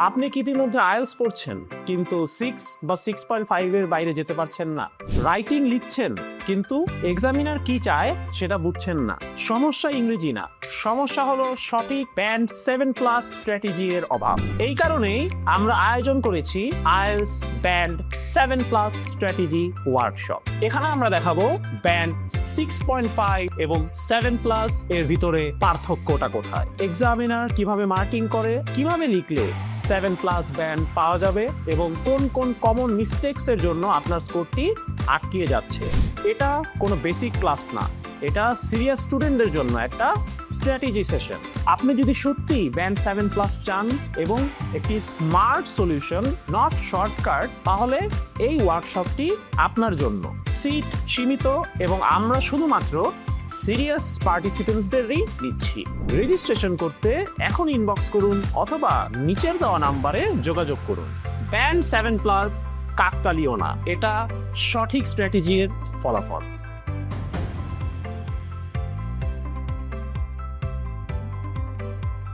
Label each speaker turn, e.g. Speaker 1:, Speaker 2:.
Speaker 1: আপনি কি ইতিমধ্যে আইএলটিএস পড়ছেন কিন্তু 6 বা 6.5 এর বাইরে যেতে পারছেন না? রাইটিং লিখছেন কিন্তু এক্সামিনার কি চায় সেটা বুঝছেন না? সমস্যা ইংরেজি না, সমস্যা হলো সঠিক ব্যান্ড 7+ স্ট্র্যাটেজি এর অভাব। এই কারণেই আমরা আয়োজন করেছি আইএলটিএস ব্যান্ড 7+ স্ট্র্যাটেজি ওয়ার্কশপ। এখানে আমরা দেখাবো ব্যান্ড 6.5 এবং 7+ এর ভিতরে পার্থক্যটা কোথায়, এক্সামিনার কিভাবে মার্কিং করে, কিভাবে লিখলে 7+ ব্যান্ড পাওয়া যাবে এবং কোন কোন কমন মিস্টেকস এর জন্য আপনার স্কোরটি আটকিয়ে যাচ্ছে। এটা কোনো বেসিক ক্লাস না, এটা সিরিয়াস স্টুডেন্টদের জন্য একটা স্ট্র্যাটেজি সেশন। আপনি যদি সত্যি ব্যান্ড 7+ চান এবং একটি স্মার্ট সলিউশন, নট শর্টকাট, তাহলে এই ওয়ার্কশপটি আপনার জন্য। সিট সীমিত এবং আমরা শুধুমাত্র সিরিয়াস পার্টিসিপেন্টসদেরই নিচ্ছি। রেজিস্ট্রেশন করতে এখন ইনবক্স করুন অথবা নিচের দেওয়া নাম্বারে যোগাযোগ করুন। ব্যান্ড 7+ কাকতালীয় না, এটা সঠিক স্ট্র্যাটেজির ফলাফল।